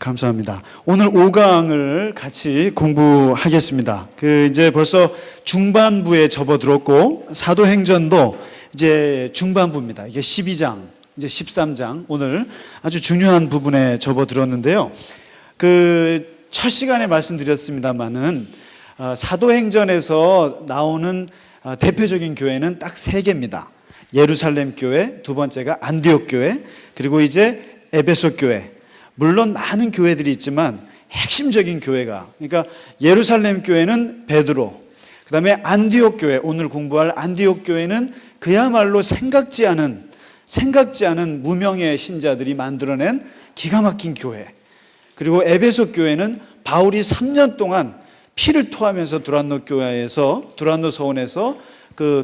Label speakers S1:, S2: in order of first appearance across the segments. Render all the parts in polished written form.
S1: 감사합니다. 오늘 5강을 같이 공부하겠습니다. 이제 벌써 중반부에 접어들었고, 사도행전도 이제 중반부입니다. 이게 12장, 이제 13장, 오늘 아주 중요한 부분에 접어들었는데요. 첫 시간에 말씀드렸습니다만은, 사도행전에서 나오는 대표적인 교회는 딱 3개입니다. 예루살렘 교회, 두 번째가 안디옥 교회, 그리고 이제 에베소 교회. 물론 많은 교회들이 있지만 핵심적인 교회가, 그러니까 예루살렘 교회는 베드로, 그 다음에 안디옥 교회, 오늘 공부할 안디옥 교회는 그야말로 생각지 않은 무명의 신자들이 만들어낸 기가 막힌 교회. 그리고 에베소 교회는 바울이 3년 동안 피를 토하면서 두란노 서원에서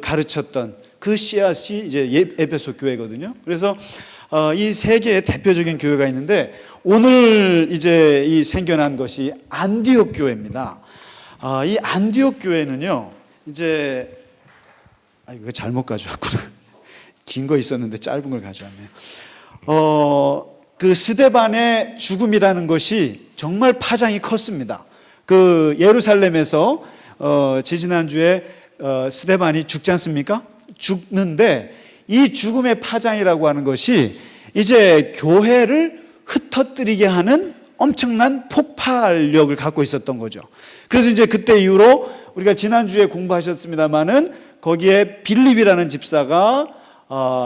S1: 가르쳤던 그 씨앗이 이제 에베소 교회거든요. 그래서 이 3개의 대표적인 교회가 있는데, 오늘 이제 이 생겨난 것이 안디옥 교회입니다. 이 안디옥 교회는요, 이제, 이거 잘못 가져왔구나. 긴 거 있었는데 짧은 걸 가져왔네요. 스데반의 죽음이라는 것이 정말 파장이 컸습니다. 예루살렘에서, 지지난주에, 스데반이 죽지 않습니까? 죽는데, 이 죽음의 파장이라고 하는 것이 이제 교회를 흩어뜨리게 하는 엄청난 폭발력을 갖고 있었던 거죠. 그래서 이제 그때 이후로 우리가 지난주에 공부하셨습니다마는 거기에 빌립이라는 집사가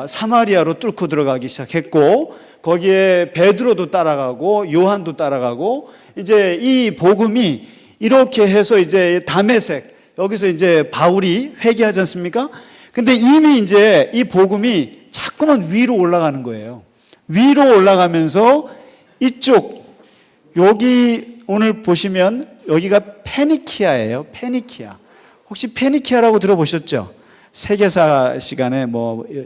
S1: 사마리아로 뚫고 들어가기 시작했고, 거기에 베드로도 따라가고 요한도 따라가고, 이제 이 복음이 이렇게 해서 이제 다메섹, 여기서 이제 바울이 회개하지 않습니까? 근데 이미 이제 이 복음이 자꾸만 위로 올라가는 거예요. 위로 올라가면서 여기 오늘 보시면 여기가 페니키아예요. 페니키아. 혹시 페니키아라고 들어보셨죠? 세계사 시간에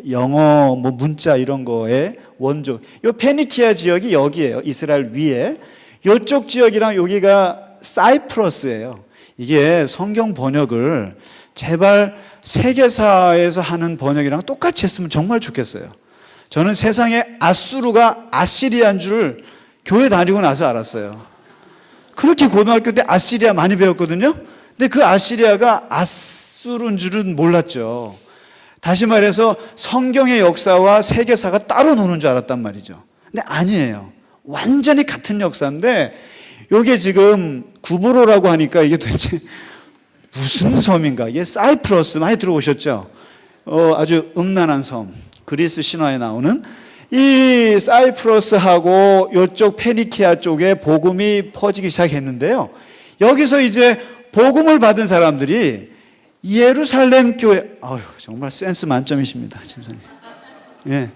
S1: 영어 문자 이런 거에 원조. 요 페니키아 지역이 여기예요. 이스라엘 위에. 요쪽 지역이랑 여기가 사이프러스예요. 이게 성경 번역을 제발 세계사에서 하는 번역이랑 똑같이 했으면 정말 좋겠어요. 저는 세상에 아수르가 아시리아인 줄 교회 다니고 나서 알았어요. 그렇게 고등학교 때 아시리아 많이 배웠거든요. 근데 그 아시리아가 아수르인 줄은 몰랐죠. 다시 말해서 성경의 역사와 세계사가 따로 노는 줄 알았단 말이죠. 근데 아니에요. 완전히 같은 역사인데, 이게 지금 구브로라고 하니까 이게 도대체 무슨 섬인가? 이게 사이프러스 많이 들어보셨죠? 아주 음란한 섬. 그리스 신화에 나오는 이 사이프러스하고 이쪽 페니키아 쪽에 복음이 퍼지기 시작했는데요. 여기서 이제 복음을 받은 사람들이 예루살렘 교회, 정말 센스 만점이십니다, 집사님. 예.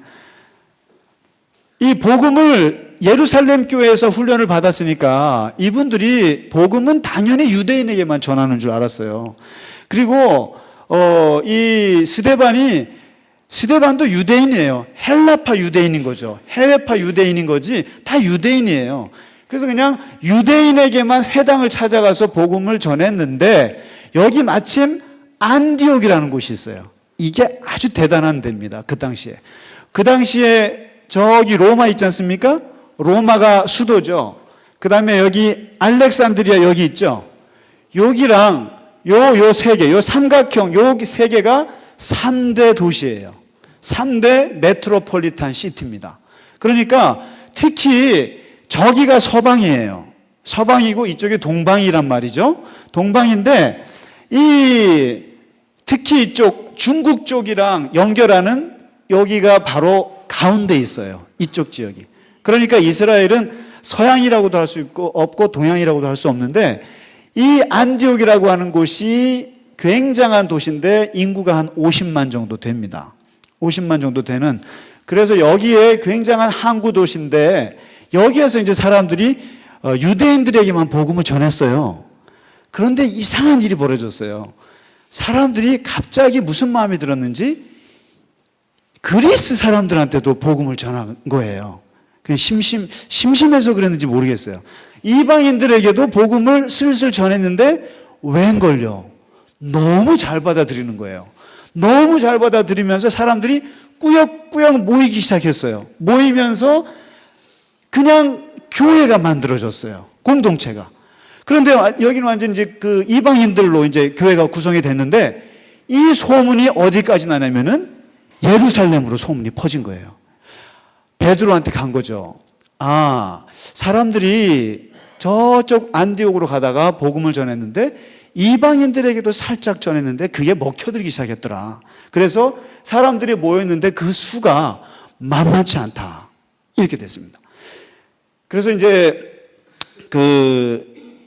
S1: 이 복음을 예루살렘 교회에서 훈련을 받았으니까 이분들이 복음은 당연히 유대인에게만 전하는 줄 알았어요. 그리고 이 스데반도 유대인이에요. 헬라파 유대인인 거죠. 해외파 유대인인 거지 다 유대인이에요. 그래서 그냥 유대인에게만 회당을 찾아가서 복음을 전했는데, 여기 마침 안디옥이라는 곳이 있어요. 이게 아주 대단한 데입니다. 그 당시에 저기 로마 있지 않습니까? 로마가 수도죠. 그 다음에 여기 알렉산드리아 여기 있죠. 여기랑 요 삼각형 여기 3개가 3대 도시예요. 3대 메트로폴리탄 시티입니다. 그러니까 특히 저기가 서방이에요. 서방이고 이쪽이 동방이란 말이죠. 동방인데 특히 이쪽 중국 쪽이랑 연결하는 여기가 바로 가운데 있어요. 이쪽 지역이. 그러니까 이스라엘은 서양이라고도 할 수 없고 동양이라고도 할 수 없는데, 이 안디옥이라고 하는 곳이 굉장한 도시인데 인구가 한 50만 정도 됩니다. 50만 정도 되는. 그래서 여기에 굉장한 항구 도시인데, 여기에서 이제 사람들이 유대인들에게만 복음을 전했어요. 그런데 이상한 일이 벌어졌어요. 사람들이 갑자기 무슨 마음이 들었는지 그리스 사람들한테도 복음을 전한 거예요. 그냥 심심해서 그랬는지 모르겠어요. 이방인들에게도 복음을 슬슬 전했는데 웬걸요? 너무 잘 받아들이는 거예요. 너무 잘 받아들이면서 사람들이 꾸역꾸역 모이기 시작했어요. 모이면서 그냥 교회가 만들어졌어요. 공동체가. 그런데 여기는 완전 이제 그 이방인들로 이제 교회가 구성이 됐는데 이 소문이 어디까지 나냐면은 예루살렘으로 소문이 퍼진 거예요. 베드로한테 간 거죠. 아, 사람들이 저쪽 안디옥으로 가다가 복음을 전했는데 이방인들에게도 살짝 전했는데 그게 먹혀들기 시작했더라. 그래서 사람들이 모였는데 그 수가 만만치 않다. 이렇게 됐습니다. 그래서 이제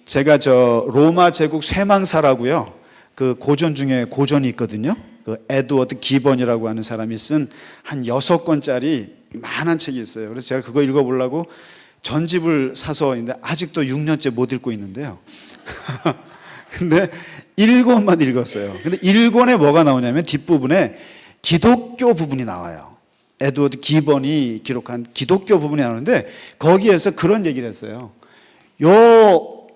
S1: 제가 로마 제국 쇠망사라고요. 그 고전 중에 고전이 있거든요. 그 에드워드 기번이라고 하는 사람이 쓴 한 6권짜리 만한 책이 있어요. 그래서 제가 그거 읽어보려고 전집을 사서 있는데 아직도 6년째 못 읽고 있는데요. 근데 1권만 읽었어요. 근데 1권에 뭐가 나오냐면 뒷부분에 기독교 부분이 나와요. 에드워드 기번이 기록한 기독교 부분이 나오는데 거기에서 그런 얘기를 했어요. 요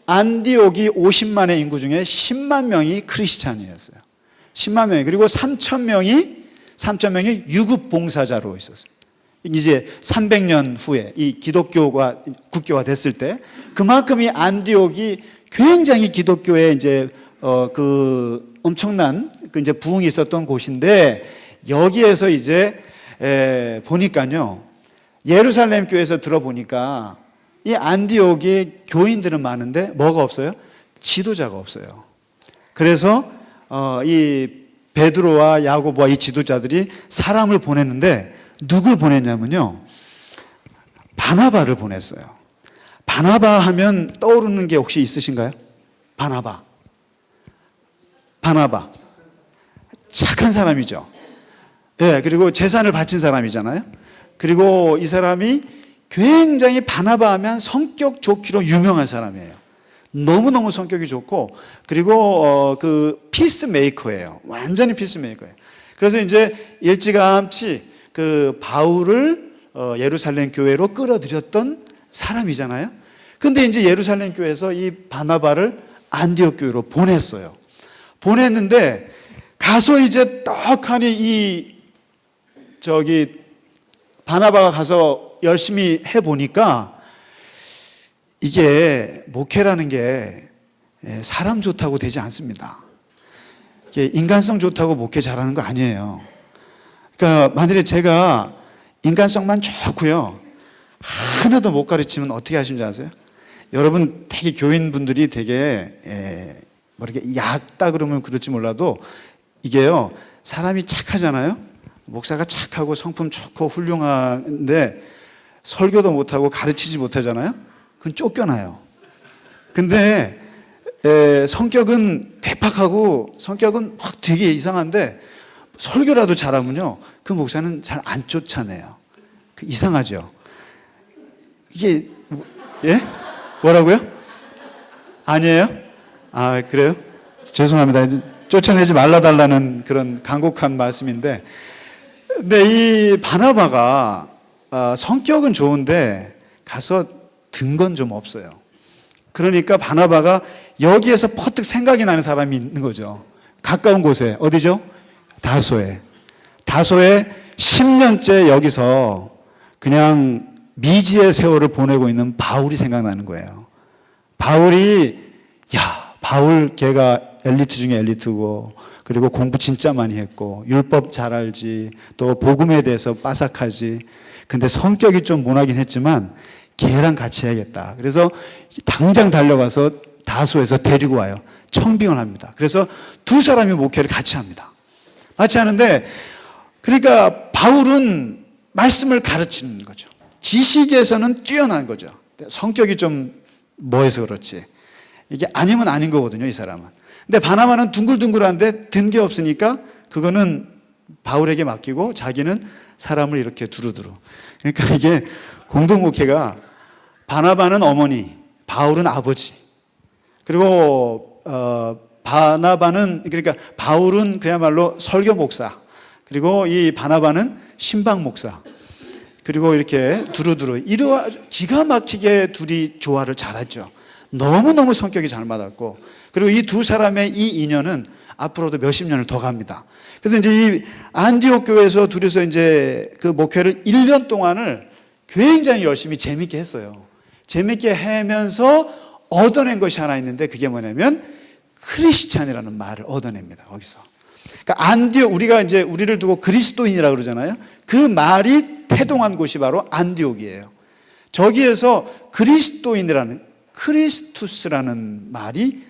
S1: 안디옥이 50만의 인구 중에 10만 명이 크리스찬이었어요. 10만 명이. 그리고 3천 명이 유급 봉사자로 있었어요. 이제 300년 후에 이 기독교가 국교화 됐을 때 그만큼 이 안디옥이 굉장히 기독교에 이제 그 엄청난 그 이제 부흥이 있었던 곳인데 여기에서 이제 보니까요. 예루살렘 교회에서 들어보니까 이 안디옥의 교인들은 많은데 뭐가 없어요? 지도자가 없어요. 그래서 이 베드로와 야고보와 이 지도자들이 사람을 보냈는데 누굴 보냈냐면요. 바나바를 보냈어요. 바나바 하면 떠오르는 게 혹시 있으신가요? 바나바. 착한 사람이죠. 예, 그리고 재산을 바친 사람이잖아요. 그리고 이 사람이 굉장히 바나바 하면 성격 좋기로 유명한 사람이에요. 너무너무 성격이 좋고, 그리고 그 피스메이커예요. 완전히 피스메이커예요. 그래서 이제 일찌감치 그 바울을 예루살렘 교회로 끌어들였던 사람이잖아요. 근데 이제 예루살렘 교회에서 이 바나바를 안디옥 교회로 보냈어요. 보냈는데 가서 이제 떡하니 바나바가 가서 열심히 해보니까 이게 목회라는 게 사람 좋다고 되지 않습니다. 이게 인간성 좋다고 목회 잘하는 거 아니에요. 그러니까 만일에 제가 인간성만 좋고요. 하나도 못 가르치면 어떻게 하시는지 아세요? 여러분 되게 교인분들이 되게 뭐 이렇게 얕다 그러면 그럴지 몰라도 이게요. 사람이 착하잖아요. 목사가 착하고 성품 좋고 훌륭한데 설교도 못하고 가르치지 못하잖아요. 그건 쫓겨나요. 근데 성격은 괴팍하고 성격은 막 되게 이상한데 설교라도 잘하면요. 그 목사는 잘 안 쫓아내요. 이상하죠. 이게 예? 뭐라고요? 아니에요? 아, 그래요? 죄송합니다. 쫓아내지 말라달라는 그런 간곡한 말씀인데, 근데 이 바나바가 성격은 좋은데 가서 든 건 좀 없어요. 그러니까 바나바가 여기에서 퍼뜩 생각이 나는 사람이 있는 거죠. 가까운 곳에. 어디죠? 다소에 10년째 여기서 그냥 미지의 세월을 보내고 있는 바울이 생각나는 거예요. 바울 걔가 엘리트 중에 엘리트고, 그리고 공부 진짜 많이 했고, 율법 잘 알지, 또 복음에 대해서 빠삭하지. 근데 성격이 좀 모나긴 했지만 걔랑 같이 해야겠다. 그래서 당장 달려가서 다소에서 데리고 와요. 청빙을 합니다. 그래서 두 사람이 목회를 같이 합니다. 같이 하는데, 그러니까 바울은 말씀을 가르치는 거죠. 지식에서는 뛰어난 거죠. 성격이 좀 뭐해서 그렇지. 이게 아니면 아닌 거거든요, 이 사람은. 근데 바나바는 둥글둥글한데 든 게 없으니까 그거는 바울에게 맡기고 자기는 사람을 이렇게 두루두루. 그러니까 이게 공동목회가 바나바는 어머니, 바울은 아버지. 그리고 그러니까 바울은 그야말로 설교 목사. 그리고 이 바나바는 신방 목사. 그리고 이렇게 두루두루 기가 막히게 둘이 조화를 잘하죠. 너무너무 성격이 잘 맞았고, 그리고 이 두 사람의 이 인연은 앞으로도 몇십 년을 더 갑니다. 그래서 이제 이 안디옥 교회에서 둘이서 이제 그 목회를 1년 동안을 굉장히 열심히 재밌게 했어요. 재밌게 하면서 얻어낸 것이 하나 있는데 그게 뭐냐면 크리스찬이라는 말을 얻어냅니다. 거기서. 그러니까 안디옥, 우리가 이제 우리를 두고 그리스도인이라고 그러잖아요. 그 말이 태동한 곳이 바로 안디옥이에요. 저기에서 그리스도인이라는, 크리스투스라는 말이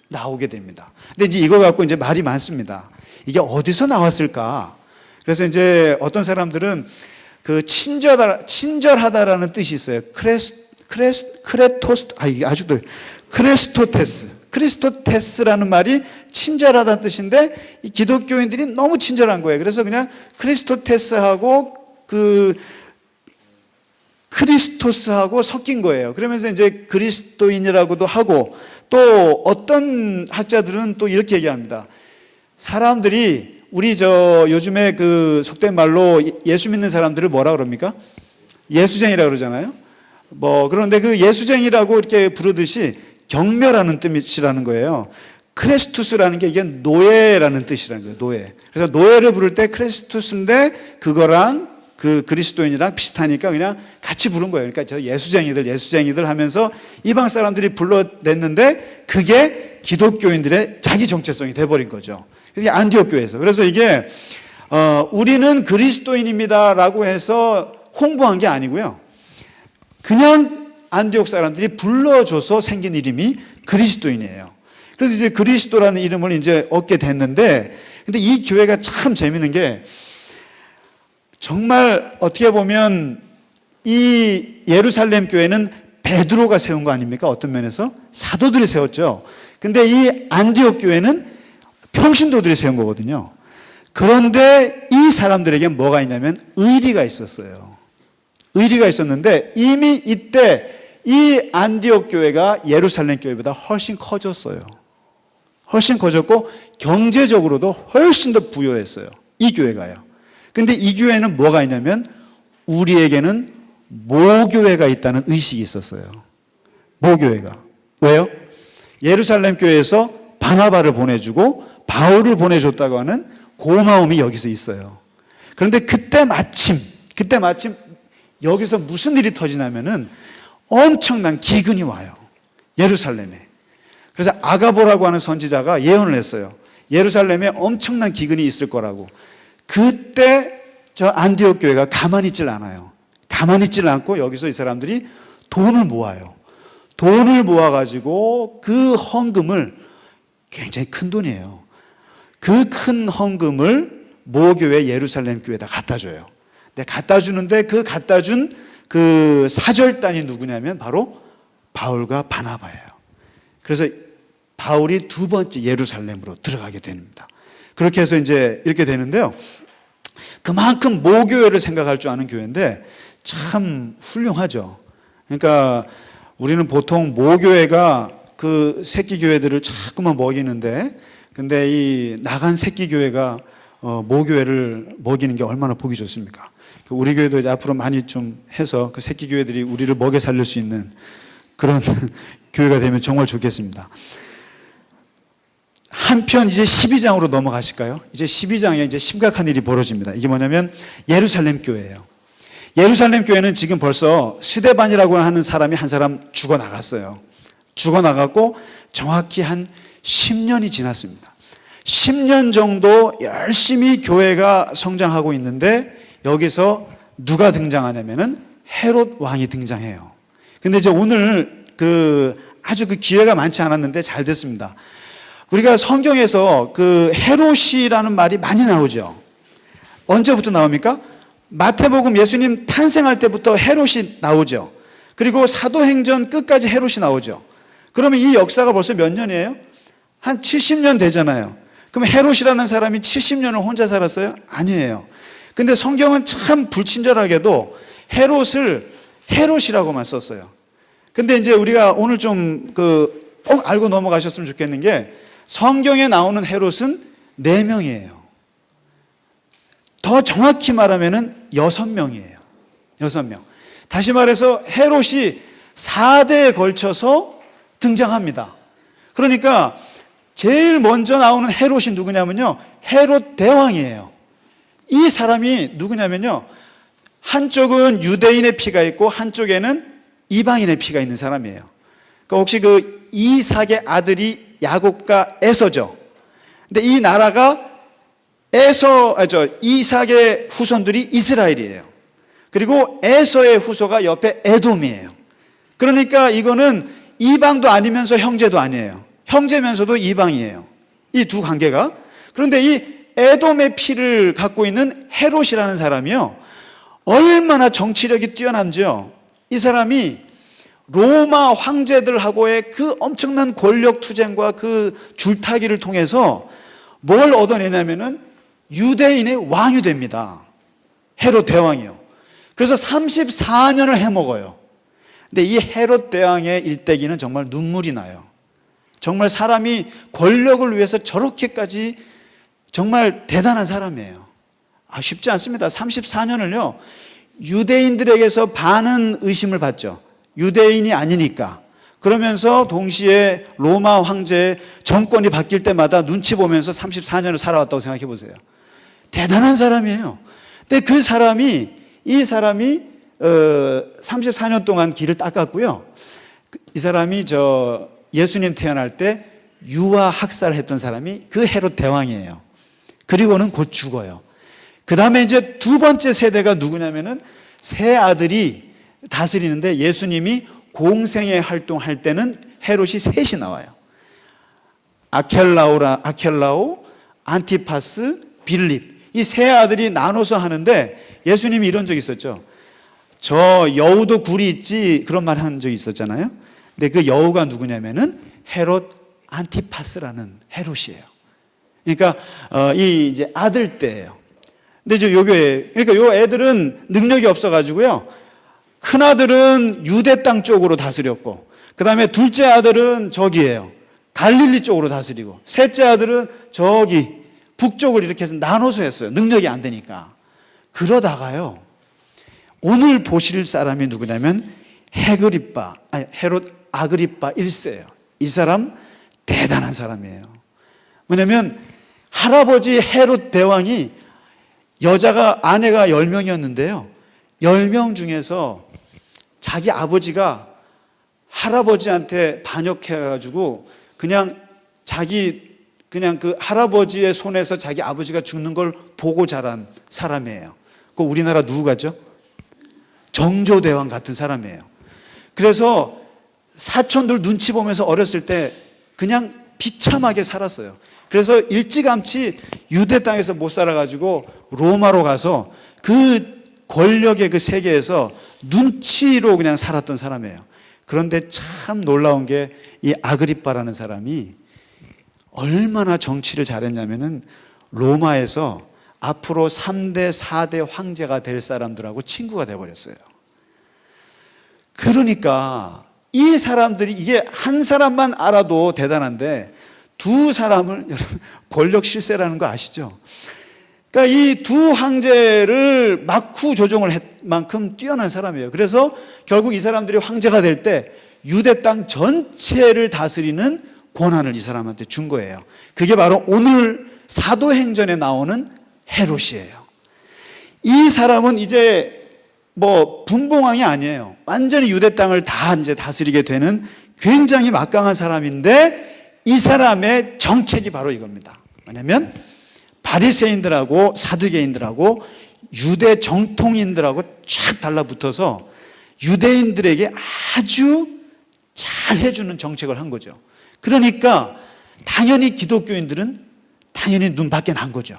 S1: 나오게 됩니다. 근데 이제 이거 갖고 이제 말이 많습니다. 이게 어디서 나왔을까? 그래서 이제 어떤 사람들은 그 친절하다라는 뜻이 있어요. 크리스토테스라는 말이 친절하다는 뜻인데 이 기독교인들이 너무 친절한 거예요. 그래서 그냥 크리스토테스하고 그 크리스토스하고 섞인 거예요. 그러면서 이제 그리스도인이라고도 하고, 또 어떤 학자들은 또 이렇게 얘기합니다. 사람들이 우리 요즘에 그 속된 말로 예수 믿는 사람들을 뭐라 그럽니까? 예수쟁이라고 그러잖아요. 그런데 그 예수쟁이라고 이렇게 부르듯이 경멸하는 뜻이라는 거예요. 크레스투스라는 게 이게 노예라는 뜻이라는 거예요. 노예. 그래서 노예를 부를 때 크레스투스인데 그거랑 그 그리스도인이랑 비슷하니까 그냥 같이 부른 거예요. 그러니까 저 예수쟁이들 하면서 이방 사람들이 불러냈는데 그게 기독교인들의 자기 정체성이 돼버린 거죠. 그게 안디옥 교회에서. 그래서 이게 우리는 그리스도인입니다라고 해서 홍보한 게 아니고요. 그냥 안디옥 사람들이 불러줘서 생긴 이름이 그리스도인이에요. 그래서 이제 그리스도라는 이름을 이제 얻게 됐는데, 근데 이 교회가 참 재밌는 게 정말 어떻게 보면 이 예루살렘 교회는 베드로가 세운 거 아닙니까? 어떤 면에서 사도들이 세웠죠. 근데 이 안디옥 교회는 평신도들이 세운 거거든요. 그런데 이 사람들에게 뭐가 있냐면 의리가 있었어요. 의리가 있었는데 이미 이때 이 안디옥 교회가 예루살렘 교회보다 훨씬 커졌어요. 훨씬 커졌고 경제적으로도 훨씬 더 부유했어요. 이 교회가요. 근데 이 교회는 뭐가 있냐면 우리에게는 모교회가 있다는 의식이 있었어요. 모교회가. 왜요? 예루살렘 교회에서 바나바를 보내주고 바울을 보내줬다고 하는 고마움이 여기서 있어요. 그런데 그때 마침 여기서 무슨 일이 터지냐면은 엄청난 기근이 와요. 예루살렘에. 그래서 아가보라고 하는 선지자가 예언을 했어요. 예루살렘에 엄청난 기근이 있을 거라고. 그때 저 안디옥 교회가 가만히 있질 않아요. 가만히 있질 않고 여기서 이 사람들이 돈을 모아요. 돈을 모아가지고 그 헌금을, 굉장히 큰 돈이에요. 그 큰 헌금을 모교회 예루살렘 교회에다 갖다 줘요. 근데 갖다 주는데 그 갖다 준 그 사절단이 누구냐면 바로 바울과 바나바예요. 그래서 바울이 두 번째 예루살렘으로 들어가게 됩니다. 그렇게 해서 이제 이렇게 되는데요. 그만큼 모교회를 생각할 줄 아는 교회인데 참 훌륭하죠. 그러니까 우리는 보통 모교회가 그 새끼 교회들을 자꾸만 먹이는데, 근데 이 나간 새끼 교회가 모교회를 먹이는 게 얼마나 보기 좋습니까? 우리 교회도 이제 앞으로 많이 좀 해서 그 새끼 교회들이 우리를 먹여 살릴 수 있는 그런 교회가 되면 정말 좋겠습니다. 한편 이제 12장으로 넘어가실까요? 이제 12장에 이제 심각한 일이 벌어집니다. 이게 뭐냐면 예루살렘 교회예요. 예루살렘 교회는 지금 벌써 스데반이라고 하는 사람이 한 사람 죽어나갔어요. 죽어나갔고 정확히 한 10년이 지났습니다. 10년 정도 열심히 교회가 성장하고 있는데 여기서 누가 등장하냐면은 헤롯 왕이 등장해요. 근데 이제 오늘 아주 기회가 많지 않았는데 잘 됐습니다. 우리가 성경에서 그 헤롯이라는 말이 많이 나오죠. 언제부터 나옵니까? 마태복음 예수님 탄생할 때부터 헤롯이 나오죠. 그리고 사도행전 끝까지 헤롯이 나오죠. 그러면 이 역사가 벌써 몇 년이에요? 한 70년 되잖아요. 그럼 헤롯이라는 사람이 70년을 혼자 살았어요? 아니에요. 근데 성경은 참 불친절하게도 헤롯이라고만 썼어요. 근데 이제 우리가 오늘 좀 꼭 알고 넘어가셨으면 좋겠는 게 성경에 나오는 헤롯은 4명이에요. 더 정확히 말하면은 6명이에요. 6명. 다시 말해서 헤롯이 4대에 걸쳐서 등장합니다. 그러니까 제일 먼저 나오는 헤롯이 누구냐면요, 헤롯 대왕이에요. 이 사람이 누구냐면요, 한쪽은 유대인의 피가 있고 한쪽에는 이방인의 피가 있는 사람이에요. 그러니까 혹시 그 이삭의 아들이 야곱과 에서죠. 근데 이 나라가 이삭의 후손들이 이스라엘이에요. 그리고 에서의 후손가 옆에 에돔이에요. 그러니까 이거는 이방도 아니면서 형제도 아니에요. 형제면서도 이방이에요. 이 두 관계가. 그런데 이 에돔의 피를 갖고 있는 헤롯이라는 사람이요, 얼마나 정치력이 뛰어난지요. 이 사람이 로마 황제들하고의 그 엄청난 권력 투쟁과 그 줄타기를 통해서 뭘 얻어내냐면은 유대인의 왕이 됩니다. 헤롯 대왕이요. 그래서 34년을 해먹어요. 근데 이 헤롯 대왕의 일대기는 정말 눈물이 나요. 정말 사람이 권력을 위해서 저렇게까지 정말 대단한 사람이에요. 쉽지 않습니다. 34년을요, 유대인들에게서 반은 의심을 받죠. 유대인이 아니니까. 그러면서 동시에 로마 황제의 정권이 바뀔 때마다 눈치 보면서 34년을 살아왔다고 생각해 보세요. 대단한 사람이에요. 근데 이 사람이 34년 동안 길을 닦았고요. 이 사람이 예수님 태어날 때 유아 학살했던 사람이 그 헤롯 대왕이에요. 그리고는 곧 죽어요. 그 다음에 이제 두 번째 세대가 누구냐면은 세 아들이 다스리는데, 예수님이 공생애 활동할 때는 헤롯이 셋이 나와요. 아켈라오, 안티파스, 빌립. 이 세 아들이 나눠서 하는데, 예수님이 이런 적이 있었죠. 저 여우도 굴이 있지, 그런 말 한 적이 있었잖아요. 근데 그 여우가 누구냐면은 헤롯 안티파스라는 헤롯이에요. 그러니까 이 이제 아들 때예요. 근데 이제 그러니까 요 애들은 능력이 없어가지고요, 큰 아들은 유대 땅 쪽으로 다스렸고, 그 다음에 둘째 아들은 저기예요, 갈릴리 쪽으로 다스리고, 셋째 아들은 저기 북쪽을 이렇게 해서 나눠서 했어요. 능력이 안 되니까. 그러다가요, 오늘 보실 사람이 누구냐면 헤롯 아그리빠 1세예요. 이 사람 대단한 사람이에요. 뭐냐면 할아버지 헤롯 대왕이 아내가 10명이었는데요. 10명 중에서 자기 아버지가 할아버지한테 반역해가지고 그냥 그 할아버지의 손에서 자기 아버지가 죽는 걸 보고 자란 사람이에요. 그 우리나라 누구 같죠? 정조대왕 같은 사람이에요. 그래서 사촌들 눈치 보면서 어렸을 때 그냥 비참하게 살았어요. 그래서 일찌감치 유대 땅에서 못 살아가지고 로마로 가서 그 권력의 그 세계에서 눈치로 그냥 살았던 사람이에요. 그런데 참 놀라운 게 이 아그리빠라는 사람이 얼마나 정치를 잘했냐면은 로마에서 앞으로 3대, 4대 황제가 될 사람들하고 친구가 돼버렸어요. 그러니까 이 사람들이, 이게 한 사람만 알아도 대단한데 두 사람을, 여러분 권력 실세라는 거 아시죠? 그러니까 이 두 황제를 막후 조종을 할 만큼 뛰어난 사람이에요. 그래서 결국 이 사람들이 황제가 될 때 유대 땅 전체를 다스리는 권한을 이 사람한테 준 거예요. 그게 바로 오늘 사도행전에 나오는 헤롯이에요. 이 사람은 이제 분봉왕이 아니에요. 완전히 유대 땅을 다 이제 다스리게 되는 굉장히 막강한 사람인데, 이 사람의 정책이 바로 이겁니다. 뭐냐면 바리새인들하고 사두개인들하고 유대 정통인들하고 쫙 달라붙어서 유대인들에게 아주 잘 해주는 정책을 한 거죠. 그러니까 당연히 기독교인들은 당연히 눈밖에 난 거죠.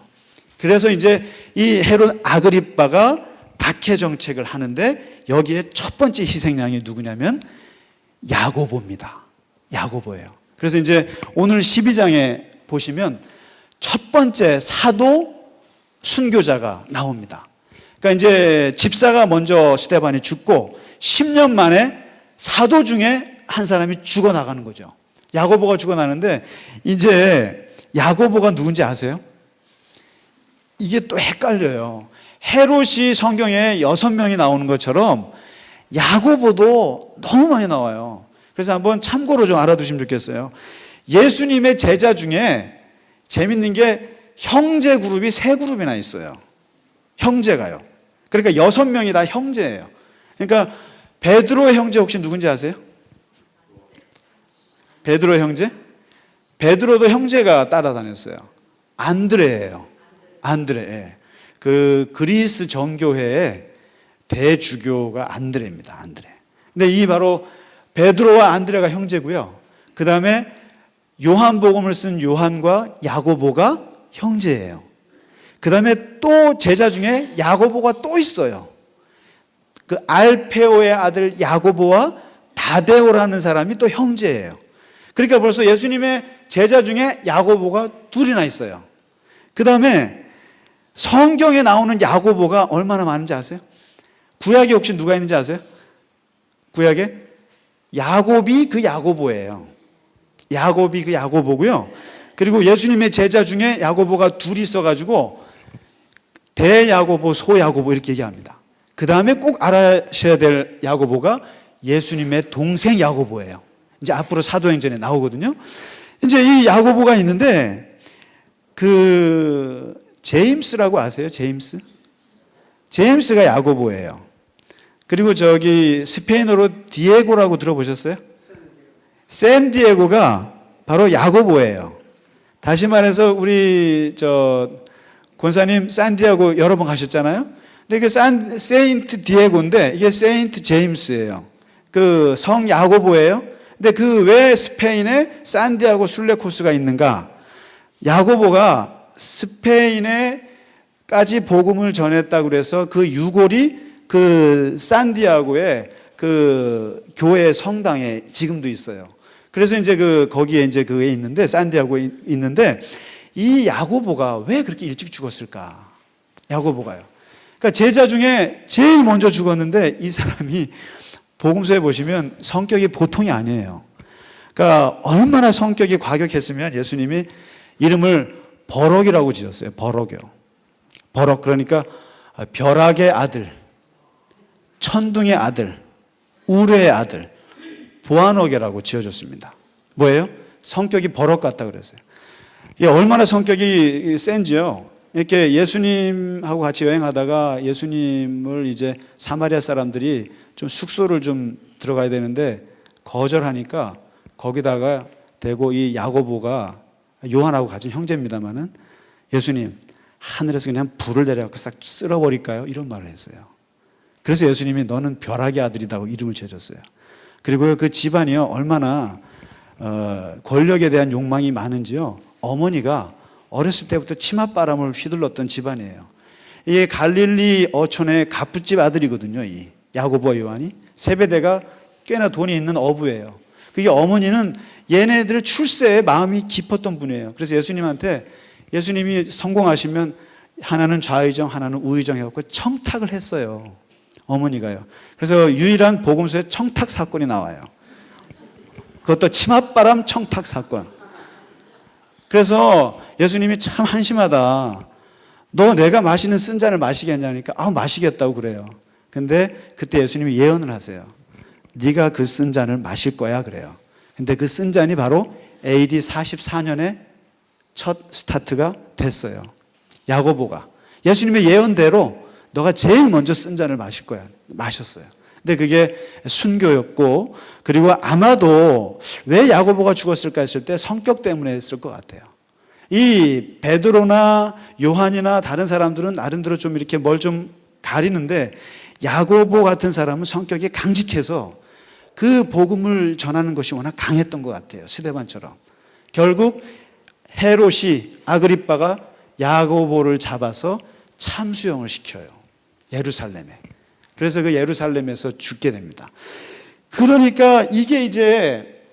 S1: 그래서 이제 이 헤롯 아그리빠가 박해 정책을 하는데, 여기에 첫 번째 희생양이 누구냐면 야고보입니다. 야고보예요. 그래서 이제 오늘 12장에 보시면 첫 번째 사도 순교자가 나옵니다. 그러니까 이제 집사가 먼저 스데반이 죽고 10년 만에 사도 중에 한 사람이 죽어나가는 거죠. 야고보가 죽어나는데, 이제 야고보가 누군지 아세요? 이게 또 헷갈려요. 헤롯이 성경에 6명이 나오는 것처럼 야고보도 너무 많이 나와요. 그래서 한번 참고로 좀 알아두시면 좋겠어요. 예수님의 제자 중에 재밌는 게 형제 그룹이 3그룹이나 있어요. 형제가요. 그러니까 6명이 다 형제예요. 그러니까 베드로의 형제 혹시 누군지 아세요? 베드로의 형제? 베드로도 형제가 따라다녔어요. 안드레예요. 안드레. 그 그리스 정교회의 대주교가 안드레입니다. 안드레. 근데 이 바로 베드로와 안드레가 형제고요. 그 다음에 요한복음을 쓴 요한과 야고보가 형제예요. 그 다음에 또 제자 중에 야고보가 또 있어요. 그 알페오의 아들 야고보와 다데오라는 사람이 또 형제예요. 그러니까 벌써 예수님의 제자 중에 야고보가 둘이나 있어요. 그 다음에 성경에 나오는 야고보가 얼마나 많은지 아세요? 구약에 혹시 누가 있는지 아세요? 구약에? 야곱이 그 야고보예요. 야곱이 그 야고보고요. 그리고 예수님의 제자 중에 야고보가 둘이 있어가지고 대야고보, 소야고보 이렇게 얘기합니다. 그 다음에 꼭 알아셔야 될 야고보가 예수님의 동생 야고보예요. 이제 앞으로 사도행전에 나오거든요. 이제 이 야고보가 있는데 그 제임스라고 아세요? 제임스? 제임스가 야고보예요. 그리고 저기 스페인어로 디에고라고 들어보셨어요? 샌디에고가 바로 야고보예요. 다시 말해서 우리 저 권사님 산디아고 여러 번 가셨잖아요. 근데 이게 세인트 디에고인데 이게 세인트 제임스예요. 그 성 야고보예요. 근데 그 왜 스페인에 산디아고 술레코스가 있는가? 야고보가 스페인에까지 복음을 전했다고 그래서 그 유골이 그 산디아고의 그 교회 성당에 지금도 있어요. 그래서 이제 그 거기에 이제 그게 있는데 산디아고에 있는데 이 야고보가 왜 그렇게 일찍 죽었을까? 야고보가요. 그러니까 제자 중에 제일 먼저 죽었는데 이 사람이 복음서에 보시면 성격이 보통이 아니에요. 그러니까 얼마나 성격이 과격했으면 예수님이 이름을 버럭이라고 지었어요. 버럭이요. 버럭 그러니까 벼락의 아들, 천둥의 아들, 우레의 아들, 보아너게라고 지어줬습니다. 뭐예요? 성격이 버럭 같다 그랬어요. 이게 얼마나 성격이 센지요. 이렇게 예수님하고 같이 여행하다가 예수님을 이제 사마리아 사람들이 좀 숙소를 좀 들어가야 되는데 거절하니까 거기다가 대고 이 야고보가 요한하고 같은 형제입니다만은 예수님 하늘에서 그냥 불을 내려갖고 싹 쓸어버릴까요? 이런 말을 했어요. 그래서 예수님이 너는 벼락의 아들이라고 이름을 지어줬어요. 그리고 그 집안이요 얼마나 권력에 대한 욕망이 많은지요. 어머니가 어렸을 때부터 치맛바람을 휘둘렀던 집안이에요. 이게 갈릴리 어촌의 갑부집 아들이거든요. 이 야고보와 요한이 세베대가 꽤나 돈이 있는 어부예요. 그게 어머니는 얘네들 출세에 마음이 깊었던 분이에요. 그래서 예수님한테 예수님이 성공하시면 하나는 좌의정 하나는 우의정 해갖고 청탁을 했어요. 어머니가요. 그래서 유일한 복음서에 청탁 사건이 나와요. 그것도 치맛바람 청탁 사건. 그래서 예수님이 참 한심하다. 너 내가 마시는 쓴 잔을 마시겠냐니까 마시겠다고 그래요. 근데 그때 예수님이 예언을 하세요. 네가 그 쓴 잔을 마실 거야 그래요. 근데 그 쓴 잔이 바로 AD 44년에 첫 스타트가 됐어요. 야고보가 예수님의 예언대로 너가 제일 먼저 쓴 잔을 마실 거야. 마셨어요. 근데 그게 순교였고 그리고 아마도 왜 야고보가 죽었을까 했을 때 성격 때문에 했을 것 같아요. 이 베드로나 요한이나 다른 사람들은 나름대로 좀 이렇게 뭘 좀 가리는데 야고보 같은 사람은 성격이 강직해서 그 복음을 전하는 것이 워낙 강했던 것 같아요. 스데반처럼. 결국 헤롯이 아그리빠가 야고보를 잡아서 참수형을 시켜요. 예루살렘에. 그래서 그 예루살렘에서 죽게 됩니다. 그러니까 이게 이제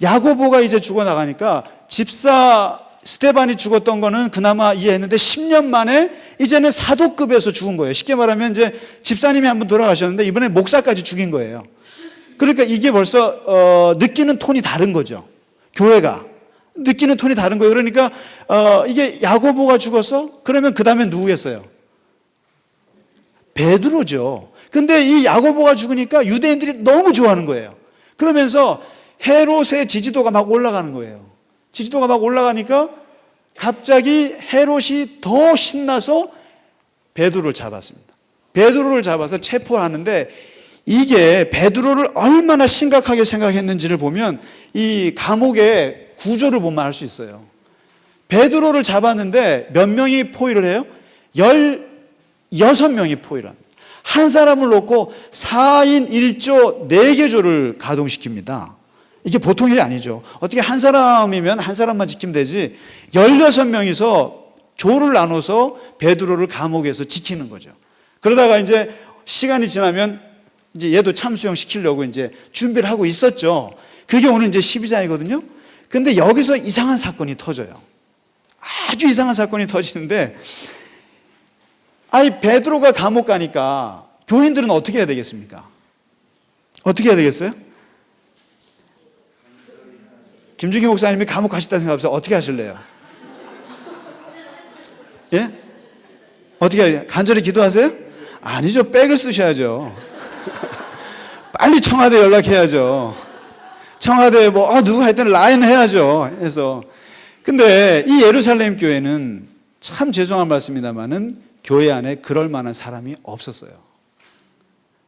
S1: 야고보가 이제 죽어나가니까 집사 스데반이 죽었던 거는 그나마 이해했는데 10년 만에 이제는 사도급에서 죽은 거예요. 쉽게 말하면 이제 집사님이 한번 돌아가셨는데 이번에 목사까지 죽인 거예요. 그러니까 이게 벌써 느끼는 톤이 다른 거죠. 교회가 느끼는 톤이 다른 거예요. 그러니까 이게 야고보가 죽었어? 그러면 그 다음에 누구겠어요? 베드로죠. 근데 이 야고보가 죽으니까 유대인들이 너무 좋아하는 거예요. 그러면서 헤롯의 지지도가 막 올라가는 거예요. 지지도가 막 올라가니까 갑자기 헤롯이 더 신나서 베드로를 잡았습니다. 베드로를 잡아서 체포하는데 이게 베드로를 얼마나 심각하게 생각했는지를 보면 이 감옥의 구조를 보면 알 수 있어요. 베드로를 잡았는데 몇 명이 포위를 해요? 16명이 포위를 합니다. 한 사람을 놓고 4인 1조 4개 조를 가동시킵니다. 이게 보통 일이 아니죠. 어떻게 한 사람이면 한 사람만 지키면 되지 16명이서 조를 나눠서 베드로를 감옥에서 지키는 거죠. 그러다가 이제 시간이 지나면 이제 얘도 참수형 시키려고 이제 준비를 하고 있었죠. 그게 오늘 이제 12장이거든요. 근데 여기서 이상한 사건이 터져요. 아주 이상한 사건이 터지는데, 아니, 베드로가 감옥 가니까 교인들은 어떻게 해야 되겠습니까? 어떻게 해야 되겠어요? 김준기 목사님이 감옥 가셨다 생각하면서 어떻게 하실래요? 예? 어떻게 간절히 기도하세요? 아니죠. 백을 쓰셔야죠. 빨리 청와대 연락해야죠. 청와대에 누가 할 때는 라인 해야죠. 해서. 근데 이 예루살렘 교회는 참 죄송한 말씀입니다만은 교회 안에 그럴 만한 사람이 없었어요.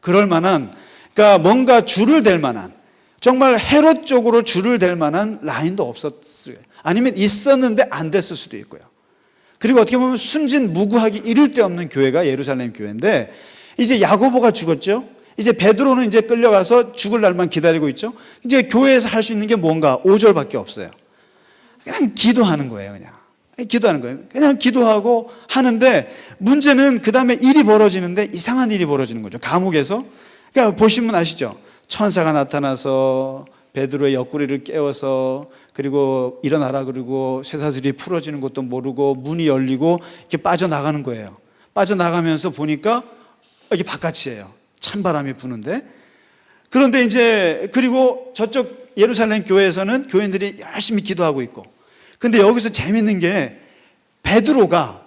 S1: 그럴 만한, 그러니까 뭔가 줄을 댈 만한, 정말 헤롯 쪽으로 줄을 댈 만한 라인도 없었어요. 아니면 있었는데 안 됐을 수도 있고요. 그리고 어떻게 보면 순진무구하기 이를 데 없는 교회가 예루살렘 교회인데, 이제 야고보가 죽었죠. 이제 베드로는 이제 끌려가서 죽을 날만 기다리고 있죠. 이제 교회에서 할 수 있는 게 뭔가 5절밖에 없어요. 그냥 기도하는 거예요. 그냥 기도하는 거예요. 그냥 기도하고 하는데, 문제는 그 다음에 일이 벌어지는데 이상한 일이 벌어지는 거죠. 감옥에서. 그러니까 보시면 아시죠. 천사가 나타나서 베드로의 옆구리를 깨워서, 그리고 일어나라 그러고 쇠사슬이 풀어지는 것도 모르고 문이 열리고 이렇게 빠져나가는 거예요. 빠져나가면서 보니까 이게 바깥이에요. 찬바람이 부는데. 그런데 이제 그리고 저쪽 예루살렘 교회에서는 교인들이 열심히 기도하고 있고, 근데 여기서 재밌는 게 베드로가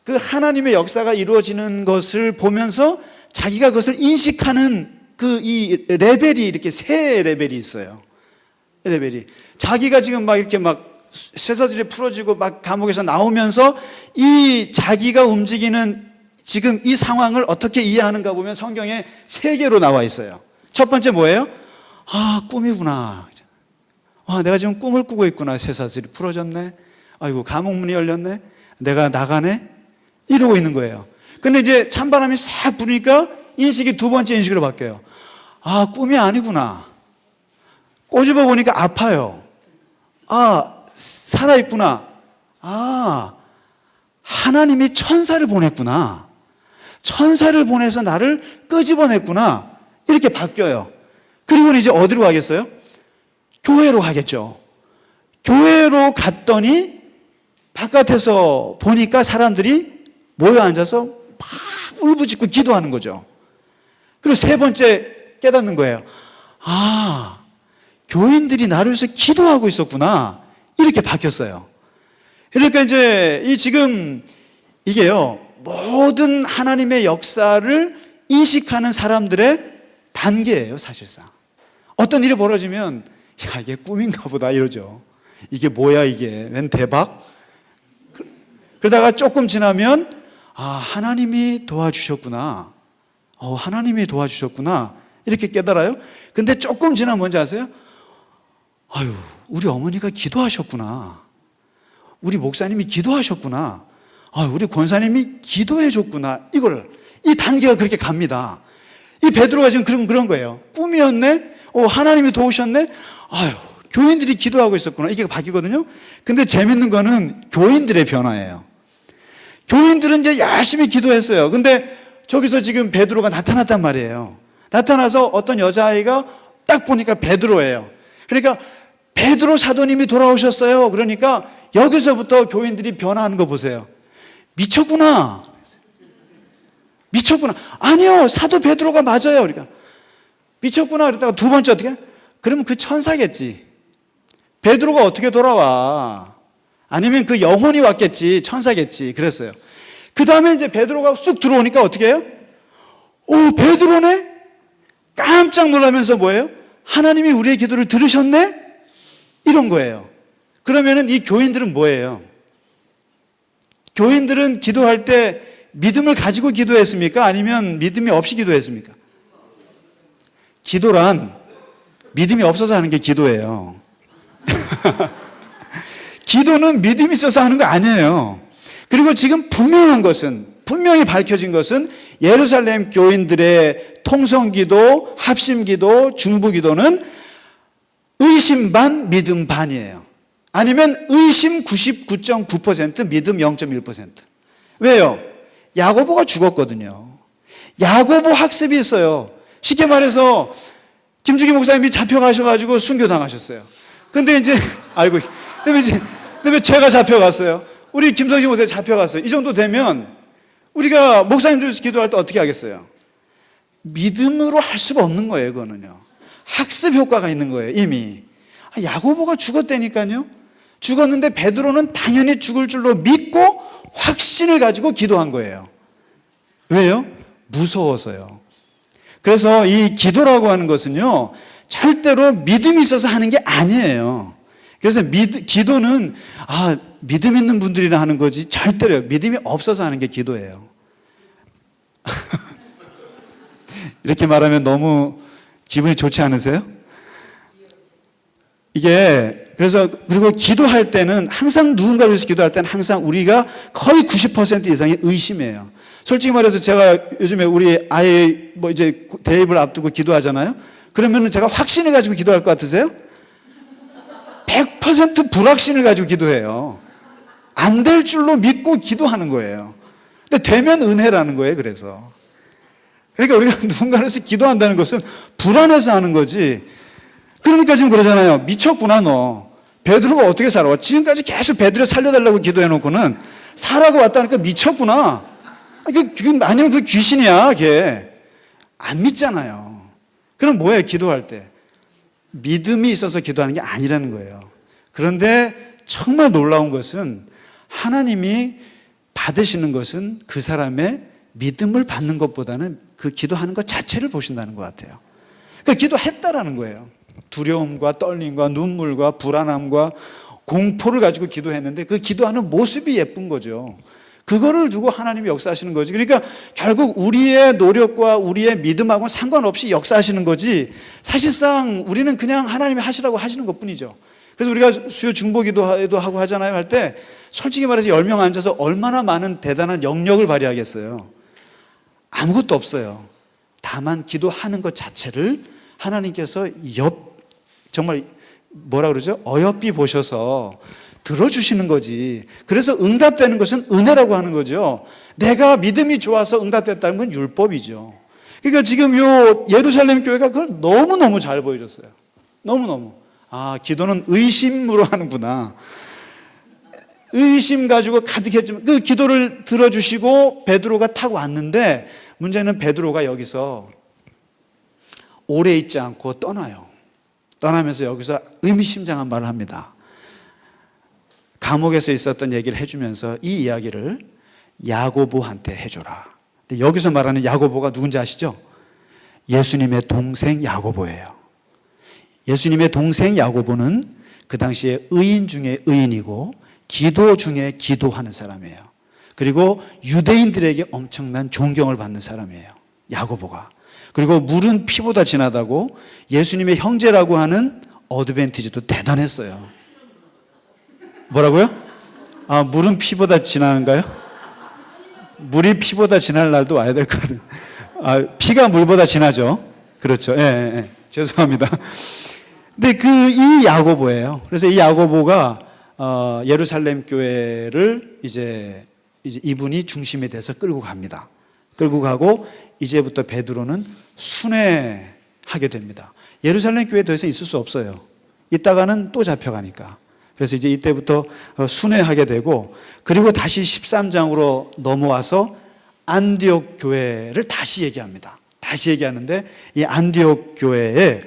S1: 그 하나님의 역사가 이루어지는 것을 보면서 자기가 그것을 인식하는 그 이 레벨이 이렇게 세 레벨이 있어요. 레벨이. 자기가 지금 막 이렇게 막 쇠사슬이 풀어지고 막 감옥에서 나오면서 이 자기가 움직이는 지금 이 상황을 어떻게 이해하는가 보면 성경에 세 개로 나와 있어요. 첫 번째 뭐예요? 아, 꿈이구나. 내가 지금 꿈을 꾸고 있구나. 쇠사슬이 풀어졌네. 아이고, 감옥 문이 열렸네. 내가 나가네. 이러고 있는 거예요. 근데 이제 찬바람이 싹 부니까 인식이 두 번째 인식으로 바뀌어요. 아, 꿈이 아니구나. 꼬집어 보니까 아파요. 아, 살아있구나. 아, 하나님이 천사를 보냈구나. 천사를 보내서 나를 끄집어냈구나. 이렇게 바뀌어요. 그리고는 이제 어디로 가겠어요? 교회로 가겠죠. 교회로 갔더니 바깥에서 보니까 사람들이 모여 앉아서 막 울부짖고 기도하는 거죠. 그리고 세 번째 깨닫는 거예요. 아, 교인들이 나를 위해서 기도하고 있었구나. 이렇게 바뀌었어요. 그러니까 이제 지금 이게요, 모든 하나님의 역사를 인식하는 사람들의 단계예요, 사실상. 어떤 일이 벌어지면, 야, 이게 꿈인가 보다, 이러죠. 이게 뭐야, 이게. 웬 대박? 그러다가 조금 지나면, 아, 하나님이 도와주셨구나. 하나님이 도와주셨구나. 이렇게 깨달아요. 근데 조금 지나면 뭔지 아세요? 아유, 우리 어머니가 기도하셨구나. 우리 목사님이 기도하셨구나. 우리 권사님이 기도해 줬구나. 이 단계가 그렇게 갑니다. 이 베드로가 지금 그런 거예요. 꿈이었네? 하나님이 도우셨네? 아유, 교인들이 기도하고 있었구나. 이게 바뀌거든요. 근데 재밌는 거는 교인들의 변화예요. 교인들은 이제 열심히 기도했어요. 근데 저기서 지금 베드로가 나타났단 말이에요. 나타나서 어떤 여자아이가 딱 보니까 베드로예요. 그러니까 베드로 사도님이 돌아오셨어요. 그러니까 여기서부터 교인들이 변화하는 거 보세요. 미쳤구나. 미쳤구나. 아니요, 사도 베드로가 맞아요. 그러니까 미쳤구나. 그랬다가 두 번째 어떻게? 그러면 그 천사겠지. 베드로가 어떻게 돌아와? 아니면 그 영혼이 왔겠지. 천사겠지. 그랬어요. 그 다음에 이제 베드로가 쑥 들어오니까 어떻게 해요? 오, 베드로네? 깜짝 놀라면서 뭐예요? 하나님이 우리의 기도를 들으셨네? 이런 거예요. 그러면은 이 교인들은 뭐예요? 교인들은 기도할 때 믿음을 가지고 기도했습니까? 아니면 믿음이 없이 기도했습니까? 기도란 믿음이 없어서 하는 게 기도예요. 기도는 믿음이 있어서 하는 거 아니에요. 그리고 지금 분명히 밝혀진 것은 예루살렘 교인들의 통성기도, 합심기도, 중부기도는 의심 반, 믿음 반이에요. 아니면 의심 99.9%, 믿음 0.1%. 왜요? 야고보가 죽었거든요. 야고보 학습이 있어요. 쉽게 말해서 김주기 목사님이 잡혀가셔가지고 순교당하셨어요. 근데 이제 그다음에 제가 잡혀갔어요. 우리 김성식 목사님 잡혀갔어요. 이 정도 되면 우리가 목사님들 기도할 때 어떻게 하겠어요? 믿음으로 할 수가 없는 거예요. 그거는요. 학습 효과가 있는 거예요. 이미. 야고보가 죽었다니까요. 죽었는데 베드로는 당연히 죽을 줄로 믿고 확신을 가지고 기도한 거예요. 왜요? 무서워서요. 그래서 이 기도라고 하는 것은요, 절대로 믿음이 있어서 하는 게 아니에요. 그래서 기도는 믿음 있는 분들이나 하는 거지 절대로 믿음이 없어서 하는 게 기도예요. 이렇게 말하면 너무 기분이 좋지 않으세요? 그리고 기도할 때는 항상 누군가를 위해서 기도할 때는 항상 우리가 거의 90% 이상이 의심이에요. 솔직히 말해서 제가 요즘에 우리 아이 이제 대입을 앞두고 기도하잖아요. 그러면은 제가 확신을 가지고 기도할 것 같으세요? 100% 불확신을 가지고 기도해요. 안 될 줄로 믿고 기도하는 거예요. 근데 되면 은혜라는 거예요. 그러니까 우리가 누군가를 위해서 기도한다는 것은 불안해서 하는 거지. 그러니까 지금 그러잖아요. 미쳤구나 너. 베드로가 어떻게 살아와? 지금까지 계속 베드로 살려달라고 기도해놓고는 살아고 왔다니까 미쳤구나. 아니면 그 귀신이야 걔. 안 믿잖아요. 그럼 뭐예요? 기도할 때 믿음이 있어서 기도하는 게 아니라는 거예요. 그런데 정말 놀라운 것은 하나님이 받으시는 것은 그 사람의 믿음을 받는 것보다는 그 기도하는 것 자체를 보신다는 것 같아요. 그러니까 기도했다라는 거예요. 두려움과 떨림과 눈물과 불안함과 공포를 가지고 기도했는데 그 기도하는 모습이 예쁜 거죠. 그거를 두고 하나님이 역사하시는 거지. 그러니까 결국 우리의 노력과 우리의 믿음하고는 상관없이 역사하시는 거지, 사실상 우리는 그냥 하나님이 하시라고 하시는 것뿐이죠. 그래서 우리가 수요 중보기도도 하고 하잖아요. 할 때 솔직히 말해서 10명 앉아서 얼마나 많은 대단한 영역을 발휘하겠어요. 아무것도 없어요. 다만 기도하는 것 자체를 하나님께서 정말 어여삐 보셔서 들어주시는 거지. 그래서 응답되는 것은 은혜라고 하는 거죠. 내가 믿음이 좋아서 응답됐다는 건 율법이죠. 그러니까 지금 요 예루살렘 교회가 그걸 너무너무 잘 보여줬어요. 너무너무. 기도는 의심으로 하는구나. 의심 가지고 가득했지만 그 기도를 들어주시고 베드로가 타고 왔는데, 문제는 베드로가 여기서 오래 있지 않고 떠나요. 떠나면서 여기서 의미심장한 말을 합니다. 감옥에서 있었던 얘기를 해주면서 이 이야기를 야고보한테 해줘라. 근데 여기서 말하는 야고보가 누군지 아시죠? 예수님의 동생 야고보예요. 예수님의 동생 야고보는 그 당시에 의인 중에 의인이고 기도 중에 기도하는 사람이에요. 그리고 유대인들에게 엄청난 존경을 받는 사람이에요. 야고보가. 그리고 물은 피보다 진하다고 예수님의 형제라고 하는 어드밴티지도 대단했어요. 뭐라고요? 물은 피보다 진한가요? 물이 피보다 진할 날도 와야 될 것 같아요. 피가 물보다 진하죠. 그렇죠. 예. 죄송합니다. 근데 이 야고보예요. 그래서 이 야고보가 예루살렘 교회를 이제 이분이 중심이 돼서 끌고 갑니다. 끌고 가고 이제부터 베드로는 순회하게 됩니다. 예루살렘 교회에 더 이상 있을 수 없어요. 있다가는 또 잡혀가니까. 그래서 이제 이때부터 순회하게 되고, 그리고 다시 13장으로 넘어와서 안디옥 교회를 다시 얘기합니다. 다시 얘기하는데 이 안디옥 교회에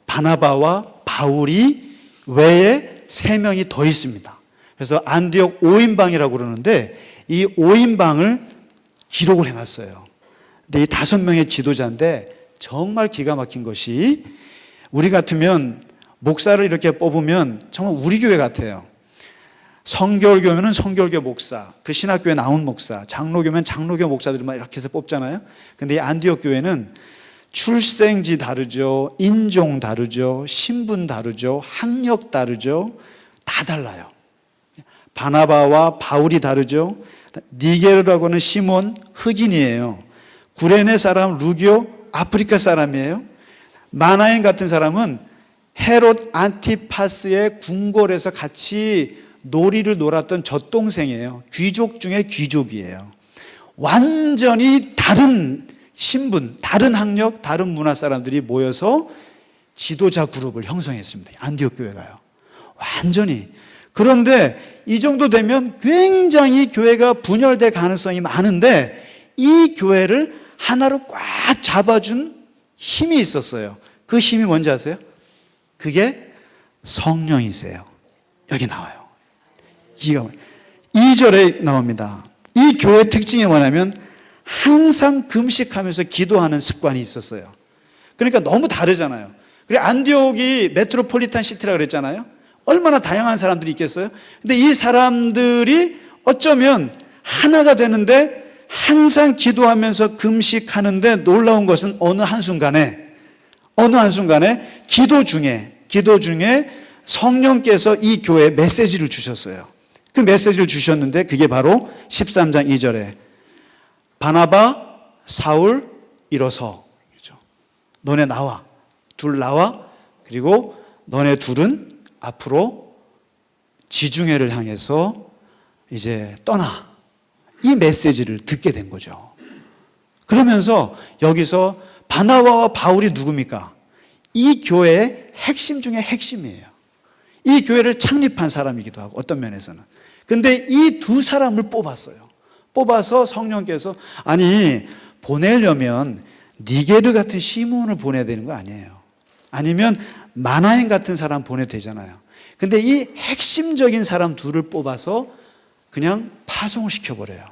S1: 바나바와 바울이 외에 3명이 더 있습니다. 그래서 안디옥 5인방이라고 그러는데 이 5인방을 기록을 해놨어요. 근데 이 5명의 지도자인데 정말 기가 막힌 것이, 우리 같으면 목사를 이렇게 뽑으면 정말 우리 교회 같아요. 성결교면은 성결교 목사, 그 신학교에 나온 목사, 장로교면 장로교 목사들만 이렇게 해서 뽑잖아요. 근데 이 안디옥 교회는 출생지 다르죠, 인종 다르죠, 신분 다르죠, 학력 다르죠, 다 달라요. 바나바와 바울이 다르죠. 니게르라고 하는 시몬 흑인이에요. 구레네 사람 루교 아프리카 사람이에요. 마나엔 같은 사람은 헤롯 안티파스의 궁궐에서 같이 놀이를 놀았던 젖동생이에요. 귀족 중에 귀족이에요. 완전히 다른 신분, 다른 학력, 다른 문화 사람들이 모여서 지도자 그룹을 형성했습니다. 안디옥 교회가요. 완전히. 그런데 이 정도 되면 굉장히 교회가 분열될 가능성이 많은데 이 교회를 하나로 꽉 잡아준 힘이 있었어요. 그 힘이 뭔지 아세요? 그게 성령이세요. 여기 나와요. 2절에 나옵니다. 이 교회의 특징이 뭐냐면 항상 금식하면서 기도하는 습관이 있었어요. 그러니까 너무 다르잖아요. 그리고 안디옥이 메트로폴리탄 시티라고 그랬잖아요. 얼마나 다양한 사람들이 있겠어요? 근데 이 사람들이 어쩌면 하나가 되는데 항상 기도하면서 금식하는데 놀라운 것은 어느 한순간에 기도 중에 성령께서 이 교회에 메시지를 주셨어요. 그 메시지를 주셨는데 그게 바로 13장 2절에 바나바, 사울, 일어서. 너네 나와. 둘 나와. 그리고 너네 둘은 앞으로 지중해를 향해서 이제 떠나. 이 메시지를 듣게 된 거죠. 그러면서 여기서 바나바와 바울이 누굽니까? 이 교회의 핵심 중에 핵심이에요. 이 교회를 창립한 사람이기도 하고 어떤 면에서는. 근데 이 두 사람을 뽑았어요. 뽑아서 성령께서 아니 보내려면 니게르 같은 시몬을 보내야 되는 거 아니에요. 아니면 마나엔 같은 사람 보내도 되잖아요. 근데 이 핵심적인 사람 둘을 뽑아서 그냥 파송을 시켜버려요.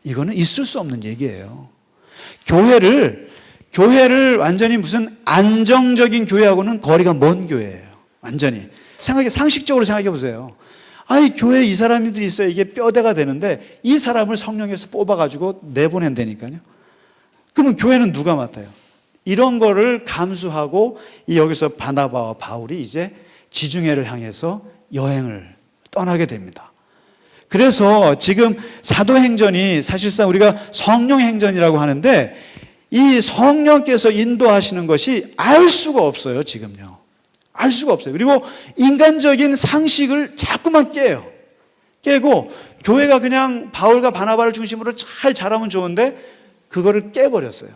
S1: 이거는 있을 수 없는 얘기예요. 교회를 완전히 무슨 안정적인 교회하고는 거리가 먼 교회예요. 완전히. 상식적으로 생각해 보세요. 아니, 교회에 이 사람들이 있어야 이게 뼈대가 되는데 이 사람을 성령에서 뽑아가지고 내보낸다니까요. 그러면 교회는 누가 맡아요? 이런 거를 감수하고 여기서 바나바와 바울이 이제 지중해를 향해서 여행을 떠나게 됩니다. 그래서 지금 사도행전이 사실상 우리가 성령행전이라고 하는데 이 성령께서 인도하시는 것이 알 수가 없어요, 지금요. 알 수가 없어요. 그리고 인간적인 상식을 자꾸만 깨고 교회가 그냥 바울과 바나바를 중심으로 잘 자라면 좋은데 그거를 깨버렸어요.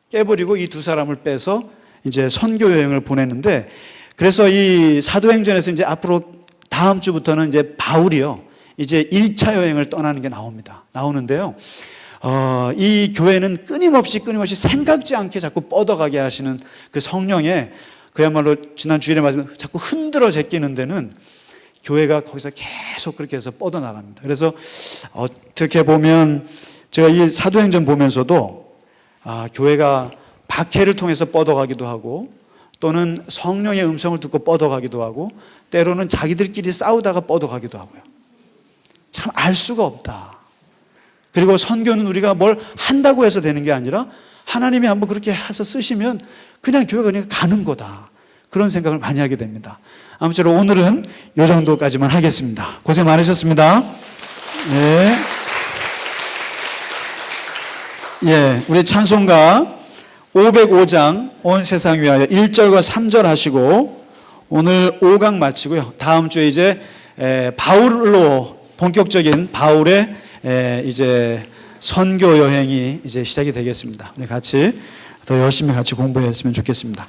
S1: 깨버리고 이 두 사람을 빼서 이제 선교 여행을 보냈는데 그래서 이 사도행전에서 이제 앞으로 다음 주부터는 이제 바울이요. 이제 1차 여행을 떠나는 게 나오는데요. 이 교회는 끊임없이 생각지 않게 자꾸 뻗어가게 하시는 그 성령의 그야말로 지난 주일에 말씀 자꾸 흔들어 제끼는 데는 교회가 거기서 계속 그렇게 해서 뻗어나갑니다. 그래서 어떻게 보면 제가 이 사도행전 보면서도 교회가 박해를 통해서 뻗어가기도 하고 또는 성령의 음성을 듣고 뻗어가기도 하고 때로는 자기들끼리 싸우다가 뻗어가기도 하고요. 참 알 수가 없다. 그리고 선교는 우리가 뭘 한다고 해서 되는 게 아니라 하나님이 한번 그렇게 해서 쓰시면 그냥 교회가 그냥 가는 거다. 그런 생각을 많이 하게 됩니다. 아무쪼록 오늘은 이 정도까지만 하겠습니다. 고생 많으셨습니다. 네. 예, 우리 찬송가 505장 온 세상 위하여 1절과 3절 하시고 오늘 5강 마치고요. 다음 주에 이제 바울로 본격적인 바울의 이제 선교 여행이 이제 시작이 되겠습니다. 우리 같이 더 열심히 같이 공부했으면 좋겠습니다.